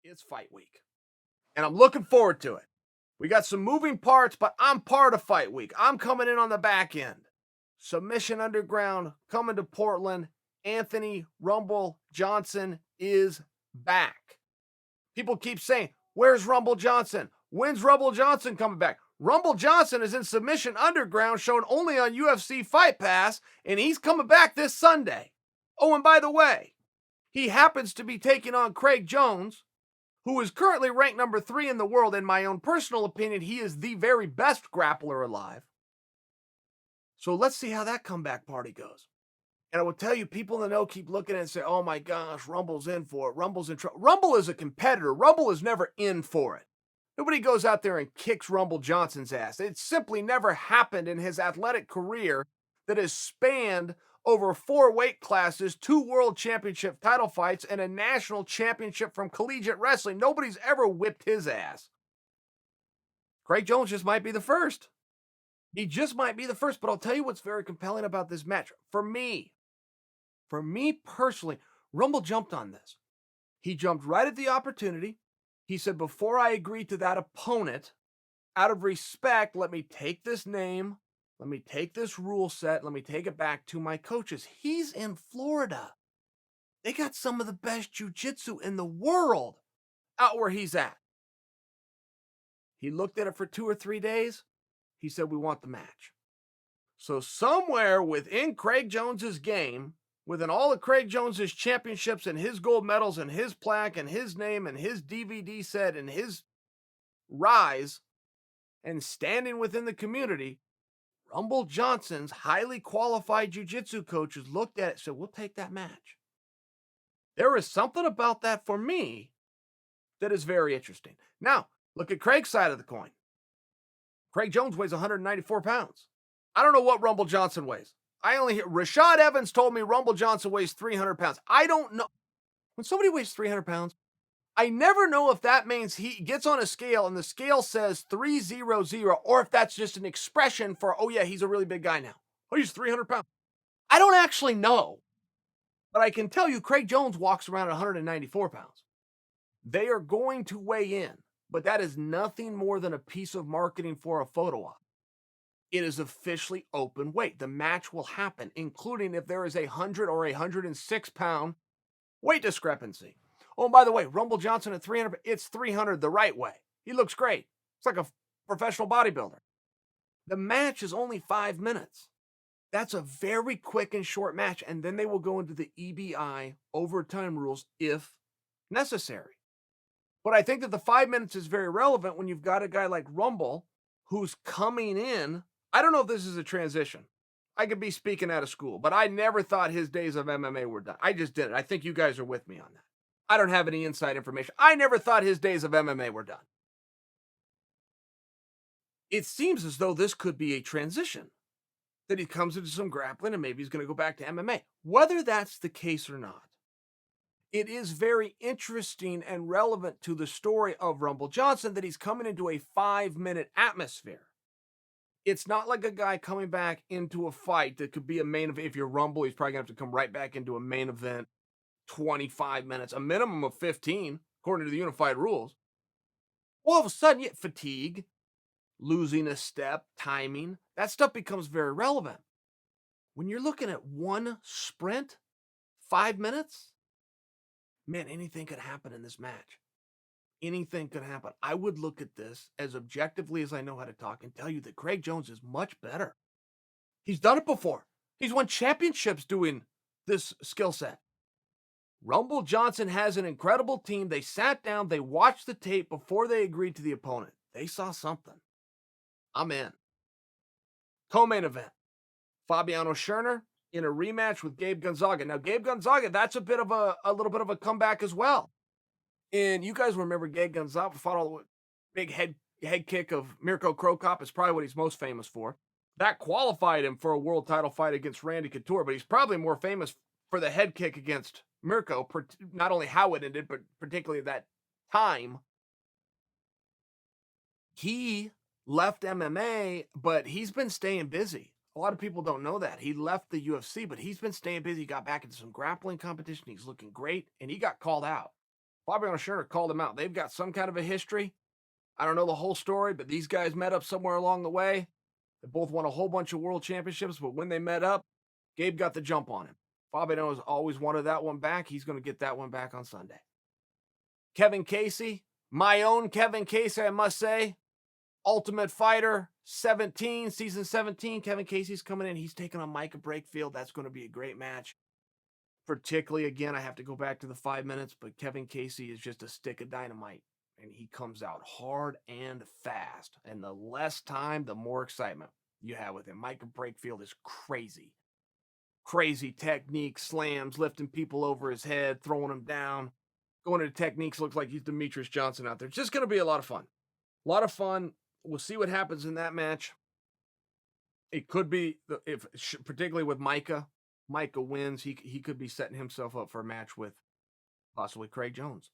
It's fight week, and I'm looking forward to it. We got some moving parts, but I'm part of fight week. I'm coming in on the back end. Submission Underground coming to Portland. Anthony Rumble Johnson is back. People keep saying, where's Rumble Johnson? When's Rumble Johnson coming back? Rumble Johnson is in Submission Underground, shown only on UFC Fight Pass, and he's coming back this Sunday. Oh, and by the way, he happens to be taking on Craig Jones, who is currently ranked number 3 in the world. In my own personal opinion, he is the very best grappler alive. So let's see how that comeback party goes. And I will tell you, people in the know keep looking at it and say, oh my gosh, Rumble's in for it. Rumble's in trouble. Rumble is a competitor. Rumble is never in for it. Nobody goes out there and kicks Rumble Johnson's ass. It simply never happened in his athletic career that has spanned over 4 weight classes, 2 world championship title fights, and a national championship from collegiate wrestling. Nobody's ever whipped his ass. Craig Jones just might be the first. He just might be the first, but I'll tell you what's very compelling about this match. For me personally, Rumble jumped on this. He jumped right at the opportunity. He said, before I agree to that opponent, out of respect, let me take this name, let me take this rule set, let me take it back to my coaches. He's in Florida. They got some of the best jiu-jitsu in the world out where he's at. He looked at it for 2 or 3 days. He said, we want the match. So somewhere within Craig Jones's game, within all of Craig Jones's championships and his gold medals and his plaque and his name and his DVD set and his rise and standing within the community, Rumble Johnson's highly qualified jiu-jitsu coaches looked at it and said, we'll take that match. There is something about that for me that is very interesting. Now, look at Craig's side of the coin. Craig Jones weighs 194 pounds. I don't know what Rumble Johnson weighs. I only hear Rashad Evans told me Rumble Johnson weighs 300 pounds. I don't know. When somebody weighs 300 pounds, I never know if that means he gets on a scale and the scale says 300, or if that's just an expression for, oh yeah, he's a really big guy now. Oh, he's 300 pounds. I don't actually know. But I can tell you Craig Jones walks around at 194 pounds. They are going to weigh in, but that is nothing more than a piece of marketing for a photo op. It is officially open weight. The match will happen, including if there is 100 or 106 pound weight discrepancy. Oh, and by the way, Rumble Johnson at 300, it's 300 the right way. He looks great. It's like a professional bodybuilder. The match is only 5 minutes. That's a very quick and short match, and then they will go into the EBI overtime rules if necessary. But I think that the 5 minutes is very relevant when you've got a guy like Rumble who's coming in. I don't know if this is a transition. I could be speaking out of school, but I never thought his days of MMA were done. I just didn't. I think you guys are with me on that. I don't have any inside information. I never thought his days of MMA were done. It seems as though this could be a transition, that he comes into some grappling and maybe he's going to go back to MMA. Whether that's the case or not, it is very interesting and relevant to the story of Rumble Johnson that he's coming into a 5-minute atmosphere. It's not like a guy coming back into a fight that could be a main event. If you're Rumble, he's probably going to have to come right back into a main event, 25 minutes, a minimum of 15, according to the unified rules. All of a sudden, you get fatigue, losing a step, timing. That stuff becomes very relevant. When you're looking at one sprint, 5 minutes, man, anything could happen in this match. Anything could happen. I would look at this as objectively as I know how to talk and tell you that Craig Jones is much better. He's done it before. He's won championships doing this skill set. Rumble Johnson has an incredible team. They sat down, they watched the tape before they agreed to the opponent. They saw something. I'm in. Co-main event. Fabiano Scherner in a rematch with Gabe Gonzaga. Now, Gabe Gonzaga, that's a little bit of a comeback as well. And you guys remember Gabe Gonzaga fought all the big head kick of Mirko Cro Cop. Is probably what he's most famous for. That qualified him for a world title fight against Randy Couture, but he's probably more famous for the head kick against Mirko, not only how it ended, but particularly that time. He left MMA, but he's been staying busy. A lot of people don't know that. He left the UFC, but he's been staying busy. He got back into some grappling competition. He's looking great, and he got called out. Fabiano Scherner called him out. They've got some kind of a history. I don't know the whole story, but these guys met up somewhere along the way. They both won a whole bunch of world championships, but when they met up, Gabe got the jump on him. Fabiano has always wanted that one back. He's going to get that one back on Sunday. Kevin Casey, my own Kevin Casey, I must say. Ultimate Fighter 17, season 17. Kevin Casey's coming in. He's taking on Micah Brakefield. That's going to be a great match. Particularly, again, I have to go back to the 5 minutes, but Kevin Casey is just a stick of dynamite. And he comes out hard and fast. And the less time, the more excitement you have with him. Micah Brakefield is crazy. Crazy technique, slams, lifting people over his head, throwing them down. Going into techniques, looks like he's Demetrius Johnson out there. It's just going to be a lot of fun. A lot of fun. We'll see what happens in that match. It could be, particularly with Micah. Micah wins. He could be setting himself up for a match with possibly Craig Jones.